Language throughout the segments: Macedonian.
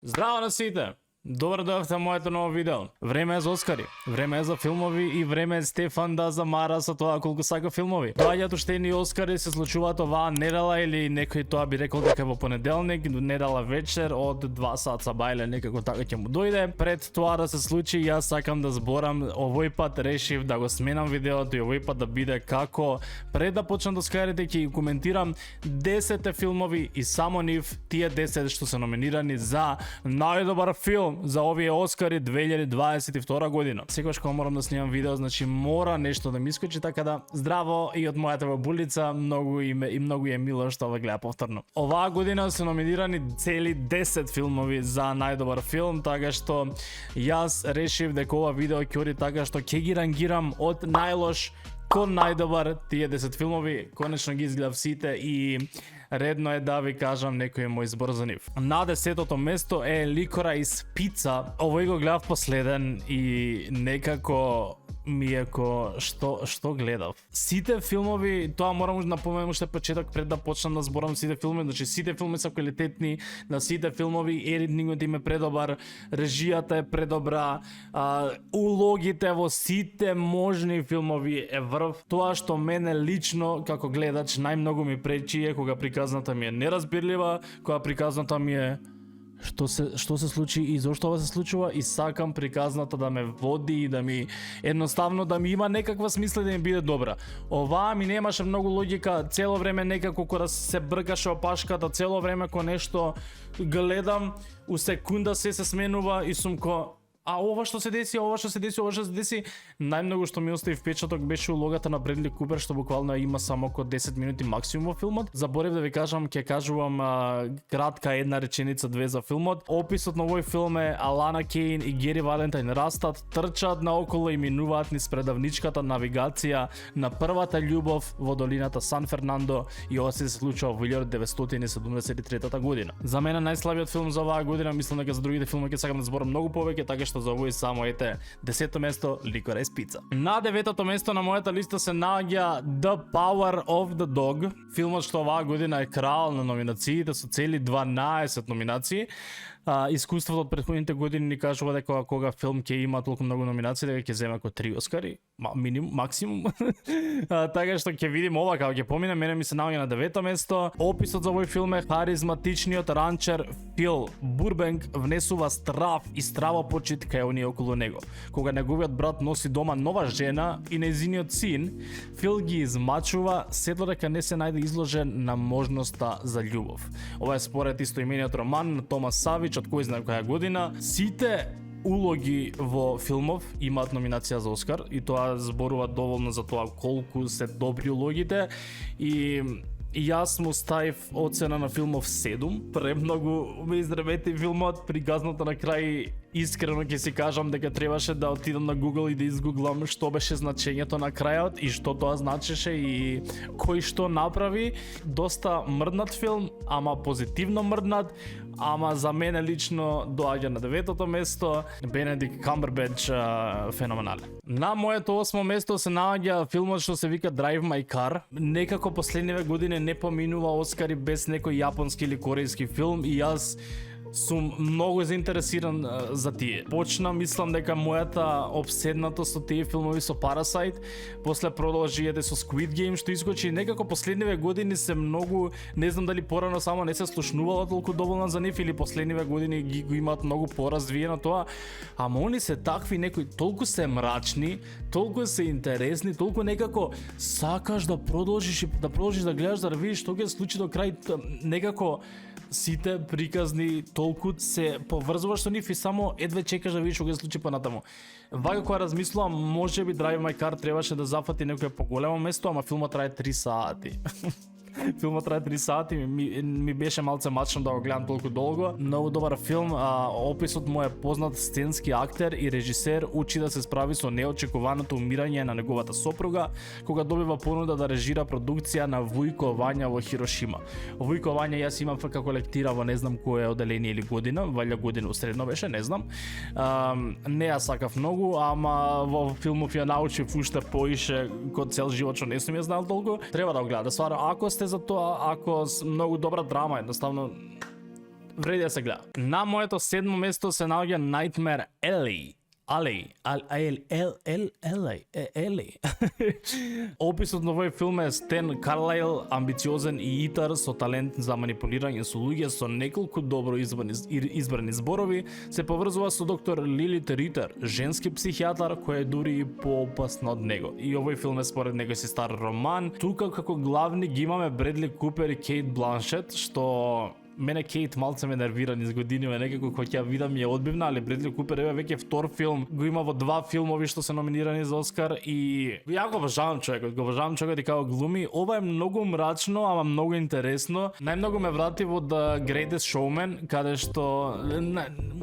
Здраво на сите! Добро дојавте во моето ново видео. Време е за Оскари, време е за филмови и време е Стефан да замара со тоа колку сака филмови. Доаѓаат уштени Оскари, се случуваат оваа недела или некој тоа би рекол дека во понеделник, недела вечер од 2 саца бајле некако така ќе му дојде. Пред тоа да се случи, јас сакам да зборам, овој пат решив да го сменам видеото и овој пат да биде како пред да почнам да Оскарите ќе ги коментирам 10 филмови и само нив, тие 10 што се номинирани за најдобар филм за овие Оскари 2022 година. Секогаш кога морам да снимам видео, значи мора нешто да ми искочи, така да здраво и од мојата бабулица, многу е мило што ве гледа повторно. Оваа година се номинирани цели 10 филмови за најдобар филм, така што јас решив дека ова видео ќе оди така што ќе ги рангирам од најлош кон најдобар тие 10 филмови. Конечно ги изгледав сите и редно е да ви кажам некој мој збор за нив. На 10-тото место е Ликорайс Пица. Овој го гледав последен и некако ми е што гледав. Сите филмови, тоа морам да напоменам уште почеток пред да почнам да зборам сите филми, значи сите филми се квалитетни, на сите филмови едитингот им е предобар, режијата е предобра, улогите во сите можни филмови е врв. Тоа што мене лично како гледач најмногу ми пречи е кога приказната ми е неразбирлива, кога приказната ми е што се случи и зошто ова се случува, и сакам приказната да ме води и да ми едноставно да ми има некаква смисла да ми биде добра. Оваа ми немаше многу логика, цело време некако кога се бркаше опашката, цело време кога нешто гледам, у секунда се сменува и сум ова што се деси, најмногу што ми остави впечаток беше улогата на Бредли Купер, што буквално има само околу 10 минути максимум во филмот. Заборев да ви кажам, ќе кажувам кратка една реченица, две за филмот. Описот на овој филм е Алана Кейн и Гери Валентайн растат, трчаат наоколу и минуваат низ предавничката навигација на првата љубов во долината Сан Фернандо, и ова се случува во 1973 година. За мене најслабиот филм за оваа година, мислам дека за другите филми ќе сакам да зборам многу повеќе, така што за овој само 10-то место Ликорайс Пица. На 9-то место на мојата листа се наоѓа The Power of the Dog, филмот што оваа година е крал на номинациите со цели 12 номинации. Искуството од претходните години ни кажува дека кога филм ќе има толку многу номинации дека ќе земе како 3 Оскари, минимум, максимум. Така што ќе видим ова како ќе помине. Мене ми се наоѓа на 9-то место. Описот за овој филм е харизматичниот ранчер Фил Бурбенк внесува страв и страва почит кај оние околу него. Кога неговиот брат носи дома нова жена и нејзиниот син, Фил ги измачува сето дека не се најде изложен на можноста за љубов. Ова е според истоимениот роман на Томас Савич од кој знае која година. Сите улоги во филмов имаат номинација за Оскар и тоа зборува доволно за тоа колку се добри улогите, и јас му ставив оцена на филмов 7. Премногу ме изремети филмот, приказната на крај. Искрено ќе си кажам дека требаше да отидам на Google и да изгуглам што беше значењето на крајот и што тоа значеше и кој што направи. Доста мрднат филм, ама позитивно мрднат, ама за мене лично доаѓа на 9-то место. Бенедикт Камбербеч феноменален. На моето 8-о место се наоѓа филмот што се вика Drive My Car. Некако последниве години не поминува Оскари без некој јапонски или корејски филм и јас сум многу заинтересиран за тие. Почна, мислам дека мојата обседнатост со тие филмови со Parasite, после продолжи со Squid Game што искочи. Некако последниве години се многу, не знам дали порано само не се слушнувало толку доволно за нив или последниве години го имаат многу поразвиено тоа, ама они се такви, некои толку се мрачни, толку се интересни, толку некако сакаш да продолжиш да гледаш, да видиш што ќе се случи до крај. Некако сите приказни толку се поврзуваш со нив и само едве чекаш да видиш што ќе се случи понатаму. Вака кога размислувам, можеби Drive My Car требаше да зафати некое поголемо место, ама филмот трае 3 сати. Филмот трае 3 сати, ми беше малце мачно да го гледам толку долго. Многу добар филм, описот му е познат сценски актер и режисер учи да се справи со неочекуваното умирање на неговата сопруга кога добива понуда да режира продукција на Вујко Вања во Хирошима. Вујко Вања јас имам како лектира во не знам кое оделение или година, валја година средно беше, не знам. Не ја сакав многу, ама во филмов ја научив уште поише код цел живот што не сум ја знал толку. Треба да го гледате, стварно, ако сте за тоа, ако многу добра драма, едноставно вреди да се гледа. На моето 7-мо место се наоѓа Nightmare Alley. Ели. Описот на овој филм е Стен Карлайл, амбициозен и итар со талент за манипулирање со луѓе со неколку добро избрани зборови, се поврзува со доктор Лилит Ритер, женски психијатар кој е дури и поопасна од него. И овој филм е според некој си стар роман. Тука како главни ги имаме Бредли Купер и Кейт Бланшет, што мене Кейт малце ме нервира низ годиниве, некако кога ќе видам ја одбивна, али Бредли Купер е веќе втор филм, го има во 2 филмови што се номинирани за Оскар и ја го обожавам човекот и како глуми. Ова е многу мрачно, ама многу интересно. Најмногу ме врати во The Greatest Showman, каде што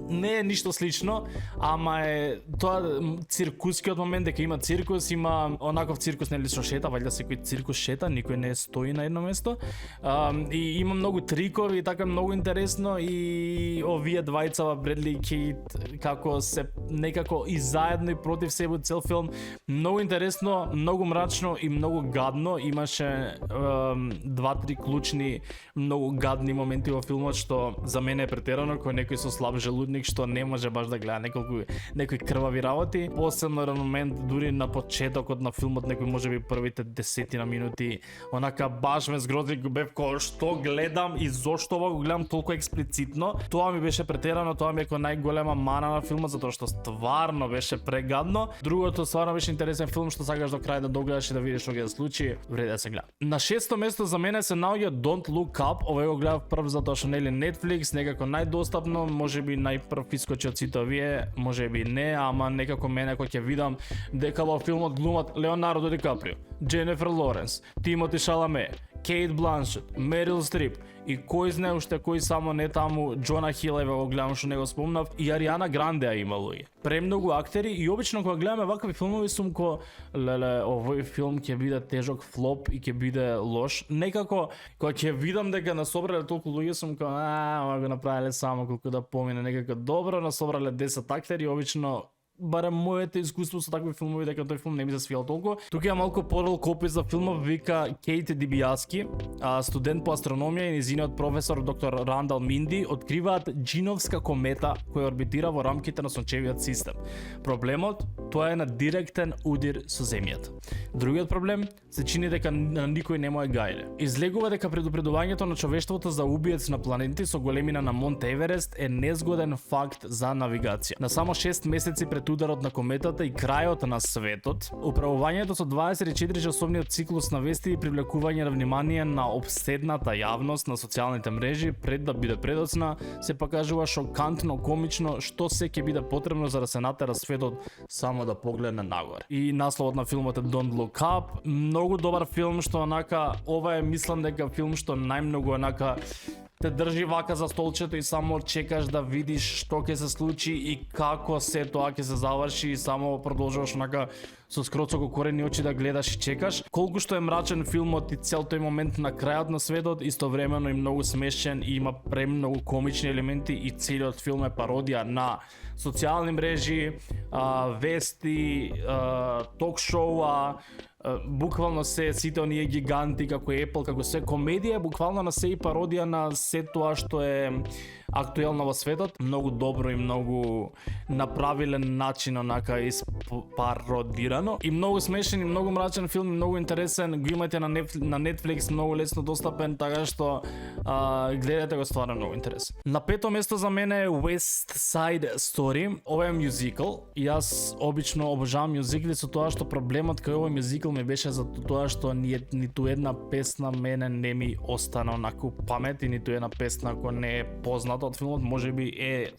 не е ништо слично, ама е тоа циркускиот момент, дека има циркус, има онаков циркус нели што шета, валјда секој циркус шета, никој не стои на едно место. И има многу трикови и така многу интересно и овие двајцава Бредли и Кейт како се некако и заедно и против себе цел филм. Многу интересно, многу мрачно и многу гадно. Имаше 2-3 клучни многу гадни моменти во филмот што за мене е претерано, кој некој со слаб желудник што не може баш да гледа некои крвави работи. Посебно момент дури на почетокот на филмот, некој можеби првите 10 минути, онака баш ме згрози, бев кој што гледам и зошто го гледам толку експлицитно. Тоа ми беше претерано, тоа ми е најголема мана на филмот, затоа што стварно беше прегадно. Другото стварно беше интересен филм што сакаш до крај да догледаш и да видиш што ќе се случи, вреди да се гледа. На 6-то место за мене се наоѓа Don't Look Up. Овој го гледав прв затоа што нели Netflix, некако најдостапно, можеби најпрв искочи од сите овие, можеби не, ама некако мене кога ќе видам дека во филмот глумат Леонардо Ди Каприо, Дженефер Лоренс, Тимоти Шаламе, Кейт Бланшет, Мерил Стрип и кој знае уште кој само не таму, Джона Хил еве го гледам што не го спомнав, и Ариана Гранде а имало и премногу актери. И обично кога гледаме вакви филмови сум ко леле, овој филм ќе биде тежок флоп и ќе биде лош. Некако кога ќе видам дека насобрале толку луѓе сум ко ова го направиле само колку да помине, некако добро насобрале 10 актери, обично барем моето искуство со такви филмови дека тој филм не ми се свијал толку. Тука е малку подолг опис за филмов, вика Кейт Дибијаски, студент по астрономија и низиниот професор доктор Рандал Минди откриваат джиновска комета која орбитира во рамките на сончевиот систем. Проблемот тоа е на директен удир со земјата. Другиот проблем се чини дека на никој не му е гајле. Излегува дека предупредувањето на човештвото за убиец на планети со големина на Монт Еверест е незгоден факт за навигација. На само 6 месеци пред ударот на кометата и крајот на светот, управувањето со 24-часовниот циклус на вести и привлекување на внимание на обседната јавност на социјалните мрежи пред да биде предоцна, се покажува шокантно комично што се ќе биде потребно за да се натера светот само да погледне нагоре. И насловот на филмот е Don't Look Up. Многу добар филм што онака, ова е мислам дека филм што најмногу онака те држи вака за столчето и само чекаш да видиш што ќе се случи и како се тоа ќе се заврши и само продолжуваш онака со скроцоко корени очи да гледаш и чекаш. Колку што е мрачен филмот и цел тој момент на крајот на светот, истовремено и многу смешен и има премногу комични елементи и целиот филм е пародија на социјални мрежи, вести, ток шоуа, буквално сите оние гиганти како Apple, како се комедија, буквално на се и пародија на се тоа што е актуелно во светот. Многу добро и многу направилен начин онака испародирано и многу смешен и многу мрачен филм, многу интересен. Го имате на Netflix, многу лесно достапен, така што гледате го, стварно многу интересен. На 5-то место за мене е West Side Story. Ова е мюзикл. Јас обично обожавам мюзикли со тоа што проблемот кај овој мюзикл ми беше за тоа што ниту една песна мене не ми остана онаку памет и ниту една песна ако не е позната од филмот, можеби е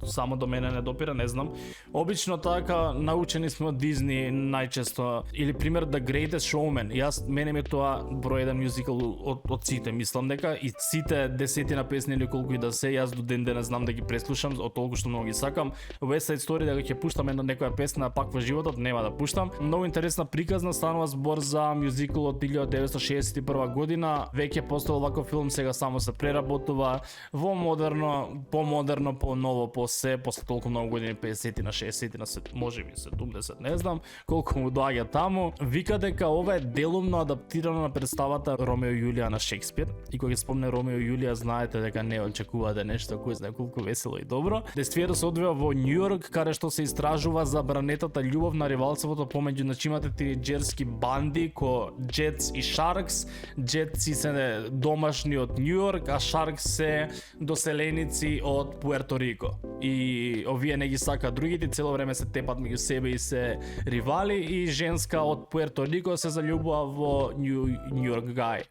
само до мене не допира, не знам. Обично така научени сме од Дизни најчесто, или пример The Greatest Showman. Мене ми тоа број 1 мюзикл од сите, мислам дека и сите десетина песни или колку и да се, јас до ден денес знам да ги преслушам, од толку што многу ги сакам. West Side Story дека ќе пуштам една некоја песна пак во животот, нема да пуштам. Многу интересна приказна, станува збор за мюзикл од 1961 година. Веќе постоел ваков филм, сега само се преработува во модерно, помодерно, по-ново, по-се, после толку многу години, 50 на 60 на 70, можеби 70, не знам колку му доаѓа таму. Вика дека ова е делумно адаптирано на представата Ромео и Јулија на Шекспир. И кога ќе спомне Ромео и Јулија, знаете дека не очекувате нешто кој знае колку весело и добро. Действието се одвива во Њујорк, каде што се истражува забранетата љубов на ривалството помеѓу начимате тинеџерски банди ко Джетс и Шаркс. Джетси се домашни од Њујорк, а Шаркс се доселеници од Пуерто Рико. И овие не ги сакаат другите, цело време се тепат меѓу себе и се ривали, и женска од Пуерто Рико се заљубува во Њујорк гај.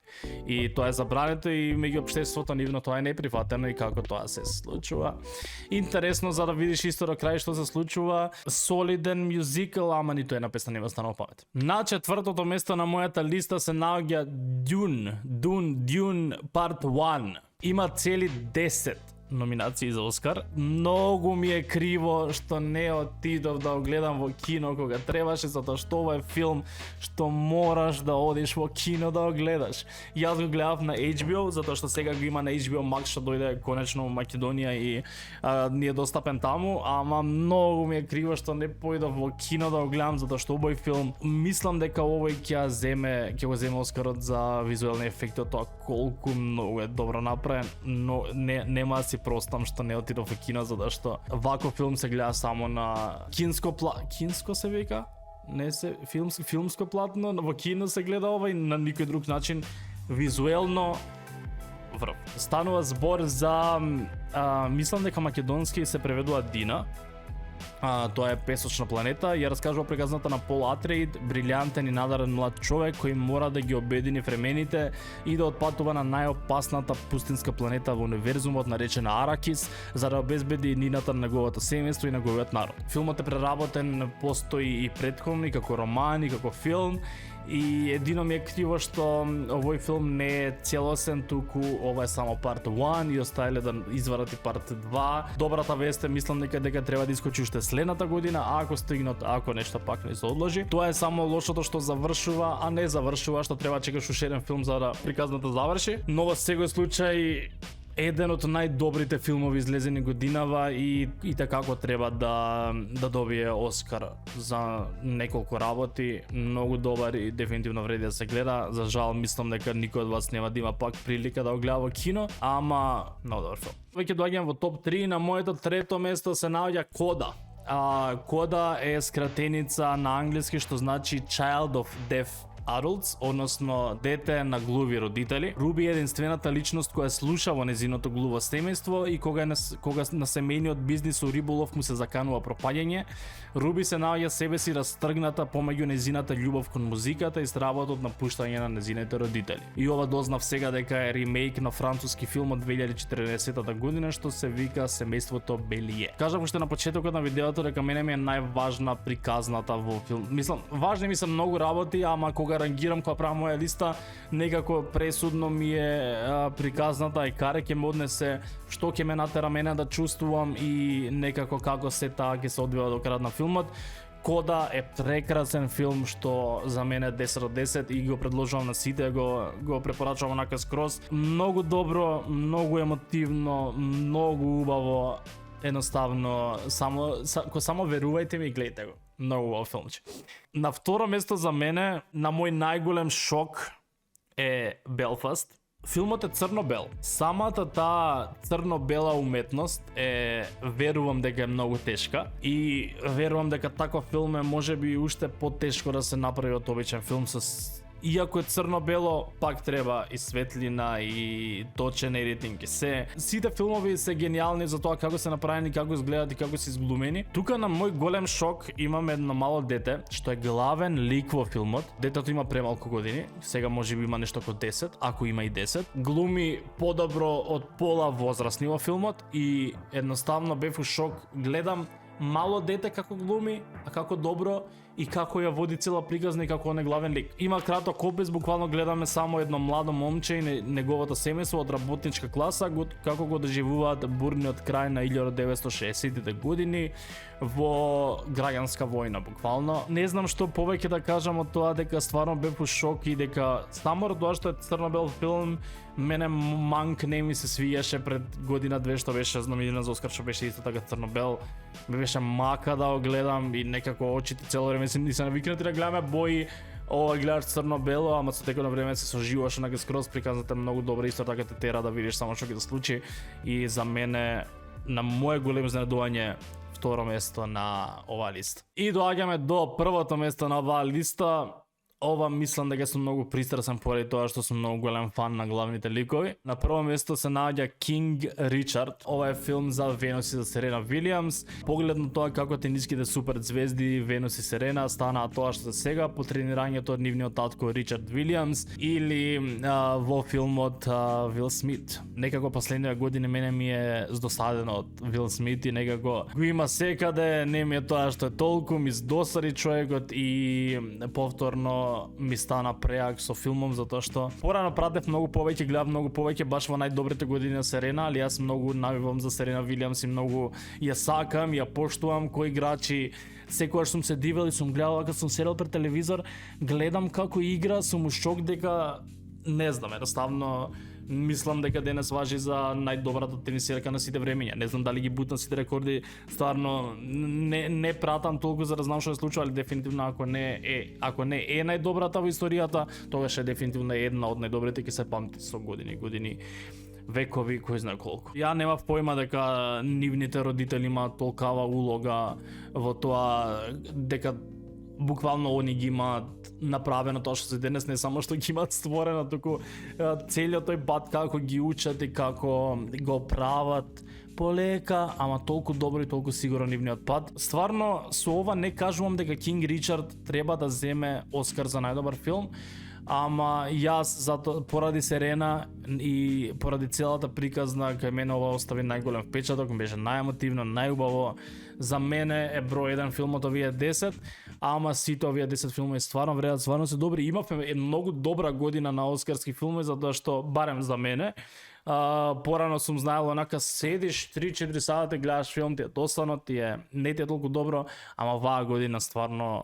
И тоа е забрането и меѓу општеството нивно тоа е неприфатено и како тоа се случува. Интересно за да видиш исто до крај што се случува. Солиден мюзикл, ама ниту една песна не ме останува памет. На четвртото место на мојата листа се наоѓа Dune Part 1. Има цели 10 номинации за Оскар. Многу ми е криво што не отидов да го гледам во кино кога требаше, затоа што ова е филм што мораш да одиш во кино да го гледаш. Јас го гледав на HBO, затоа што сега го има на HBO Max, што дојде конечно во Македонија и ни е достапен таму, ама многу ми е криво што не поидов во кино да го гледам, затоа што овој филм, мислам дека овој ќе го земе Оскарот за визуелни ефекти, од тоа колку многу е добро направен, но нема да си простам што не отидов во кино, затоа што ваков филм се гледа само на кинско се вика? Не се филмско платно, во кино се гледа ова и на никој друг начин визуелно врв. Станува збор за мислам дека македонски се преведува Дина. Тоа е Песочна планета. Ја раскажува приказната на Пол Атрейд, брилјантен и надарен млад човек кој мора да ги обедини времените и да отпатува на најопасната пустинска планета во универзумот наречена Аракис, за да обезбеди нината на неговото семејство и неговиот народ. Филмот е преработен, постои и претходно и како роман и како филм. И едино ми е криво што овој филм не е целосен, туку ова е само part 1 и оставиле да извадат и part 2. Добрата вест е, мислам дека треба да искочи уште следната година, ако стигнат, ако нешто пак не се одложи. Тоа е само лошото што завршува, а не завршува, што треба чекаш уште еден филм за да приказната заврши. Но во секој случај еден од најдобрите филмови излезени годинава и како треба да добие Оскар за неколку работи. Многу добар и дефинитивно вреди да се гледа. За жал мислам дека никој од вас нема да има пак прилика да го гледа во кино, ама многу добар филм. Веќе доаѓам во топ 3, на моето трето место се наоѓа Кода. Кода е скратеница на англиски што значи Child of Deaf Adults, односно дете на глуви родители. Руби е единствената личност која слуша во незиното глуво семејство и кога на семејниот бизнис у риболов му се заканува пропаѓање, Руби се наоѓа себе си растргната помеѓу незината љубов кон музиката и стравот од напуштање на незините родители. И ова дознав сега дека е ремейк на француски филм од 2014 година што се вика Семејството Белие. Кажав уште на почетокот на видеото дека мене ми е најважна приказната во филм. Мислам, важни ми се многу работи, ама кога рангирам, кога правам моја листа, некако пресудно ми е приказната и каре ќе ме однесе, што ќе ме натера мене да чувствувам и некако како се таа ќе се одвива до крајот на филмот. Кода е прекрасен филм што за мене 10 од 10 и го предложувам на сите, го препорачувам онака скроз. Многу добро, многу емотивно, многу убаво. Едноставно, само верувајте ми и гледате го. Многу убав филмче. На второ место за мене, на мој најголем шок е Белфаст. Филмот е црно-бел. Самата таа црно-бела уметност е, верувам дека е многу тешка и верувам дека таков филм е можеби уште потешко да се направи од обичен филм Иако е црно-бело, пак треба и светлина и точен едитинг и се. Сите филмови се гениални за тоа како се направени, како изгледаат и како се изглумени. Тука на мој голем шок имаме едно мало дете, што е главен лик во филмот. Детето има премалку години, сега можеби има нешто како 10, ако има и 10. Глуми подобро од пола возрастни во филмот и едноставно бев у шок. Гледам мало дете како глуми, а како добро и како ја води цела приказна и како он е главен лик. Има краток опис, буквално гледаме само едно младо момче и неговото семејство од работничка класа како го доживуваат бурниот крај на 1960-тите години во граѓанска војна буквално. Не знам што повеќе да кажам од тоа, дека стварно бев у шок и дека само тоа што е црно-бел филм мене Манк не ми се свиеше пред година-две што беше номиниран за Оскар, што беше исто така црно-бел. Ме беше мака да го гледам и некако очите цело време се навикнати да гледаме бои. Ова гледаш црно-бело, ама со текот на време се соживуваш на скроз приказната многу добра, исто така те тера да видиш само што ќе се случи. И за мене, на моје големо изненадување, второ место на оваа листа. И доаѓаме до првото место на оваа листа. Ова мислам дека сум многу пристрасен поради тоа што сум многу голем фан на главните ликови. На прво место се наоѓа Кинг Ричард. Ова е филм за Венус и за Серена Вилијамс. Поглед на тоа како тениските суперзвезди Венус и Серена станаа тоа што се сега по тренирањето од нивниот татко Ричард Вилијамс или во филмот Вил Смит. Некако последниве години мене ми е здосадено од Вил Смит и некако го има секаде, не ми е тоа што е толку, ми здосади човекот и повторно ми стана преак со филмом, затоа што порано пратев многу повеќе, гледав многу повеќе баш во најдобрите години на Серена, али јас многу навивам за Серена Вилијамс и многу ја сакам, ја поштувам кои играчи. Секогаш сум се дивел и сум гледал, кога сум седел пред телевизор, гледам како игра, сум у шок дека не знам, едноставно мислам дека денес важи за најдобрата тенисерка на сите времења. Не знам дали ги бутна сите рекорди, стварно не пратам толку за да знам што се случува, али дефинитивно ако не е најдобрата во историјата, тогаш е дефинитивно една од најдобрите, ќе се памти со години, векови, кој знае колку. Ја немав појма дека нивните родители имаат толкава улога во тоа, дека буквално они ги имаат направено тоа што се денес, не само што ги имаат створено, туку целиот тој пат како ги учат и како го прават полека, ама толку добро и толку сигурно нивниот пат. Стварно, со ова не кажувам дека Кинг Ричард треба да земе Оскар за најдобар филм, ама јас поради Серена и поради целата приказна кај мене ова остави најголем впечаток, беше најемотивно, најубаво. За мене е број 1 филмот овие 10, ама сите овие 10 филми стварно вредат, стварно се добри. Имавме многу добра година на оскарски филми, затоа што барем за мене порано сум знаел онака седиш 3-4 сати гледаш филм, ти е доsadно, не ти е толку добро, ама оваа година стварно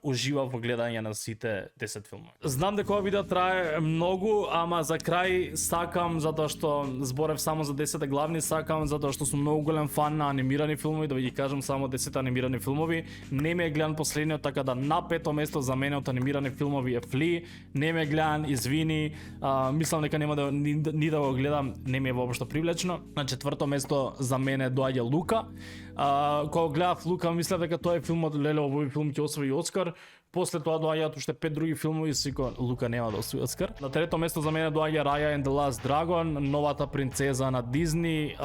уживав во гледање на сите 10 филми. Знам дека ова видео трае многу, ама за крај сакам, затоа што зборев само за 10 главни, сакам затоа што сум многу голем фан на анимирани филмови, да ви ги кажам само 10 анимирани филмови. Не ме е гледан последниот, така да на пето место за мене од анимирани филмови е Фли. Не ме е гледан, извини, мислам дека нема да ни да го гледам, не ми е воопшто привлечно. На четврто место за мене доаѓа Лука. Кога гледав Лука, мислев дека тоа е филмот, леле, овој филм ќе освои Оскар. После тоа доаѓаат уште 5 други филмови, сико Лука нема да освои Оскар. На трето место за мене доаѓа Raya and the Last Dragon, новата принцеза на Дизни,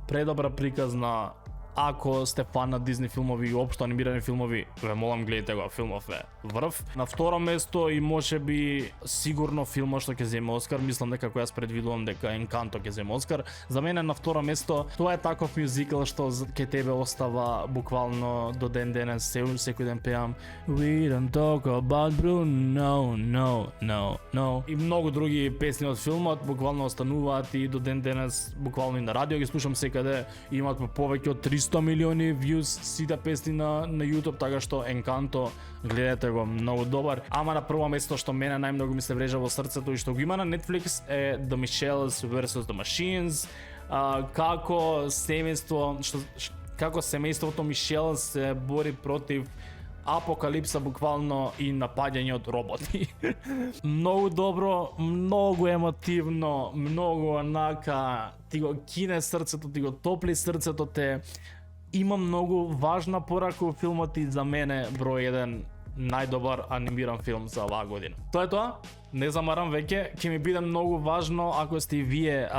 предобра приказна. Ако сте фан на Дизни филмови и општо анимирани филмови, ве молам гледате го, филмов е врв. На второ место и можеби сигурно филмот што ќе земе Оскар, мислам дека кој јас предвидувам дека Encanto ќе земе Оскар. За мене на второ место тоа е таков мюзикл што ќе тебе остава буквално до ден денес, секој ден пеам We don't talk about Bruno, no. И многу други песни од филмот буквално остануваат и до ден денес, буквално и на радио ги слушам секаде, имаат повеќе од 300 милиони views сите песни на YouTube, така што Encanto гледате го, многу добар. Ама на прво место што мене најмногу ми се врежа во срцето и што го има на Netflix е The Michelles vs. The Machines. Како семејството Мишел се бори против апокалипса буквално и напаѓање од роботи. Многу добро, многу емотивно, многу онака ти го кине срцето, ти го топли срцето те. Има многу важна порака во филмот и за мене број 1 најдобар анимиран филм за оваа година. Тоа е тоа. не замарам веќе, ќе ми биде многу важно ако сте и вие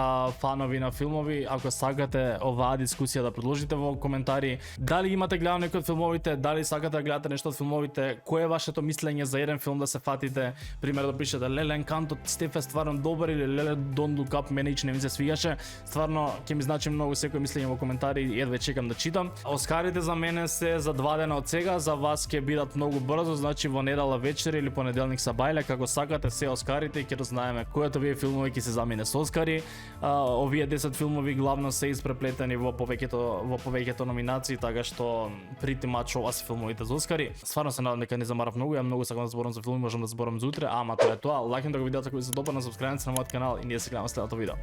фанови на филмови, ако сакате оваа дискусија да продолжите во коментари, дали имате гледано некои од филмовите, дали сакате да гледате нешто од филмовите, кое е вашето мислење за еден филм да се фатите, пример да пишете Леле Енканто Стеф е стварно добар или Леле Don't Look Up мене не ми се свигаше, стварно ќе ми значи многу секој мислење во коментари и едве чекам да читам. Оскарите за мене се за 2 дена од сега, за вас ќе бидат многу брзо, значи во недела вечер или понеделник са бајле, како сакате се Оскарите и ќе знаеме кои од овие филмови ќе се замине со Оскари. Овие 10 филмови главно се испреплетени во повеќето номинации, така што pretty much ова се филмовите за Оскари. Стварно се надам дека не замарав многу, ја многу сакам да зборам за филми, можам да зборам за утре, ама тоа е тоа. Лајкнете го видеото ако ви се допадна, сабскрајбнете се на мојот канал и ние се гледаме следното видео.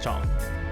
Чао.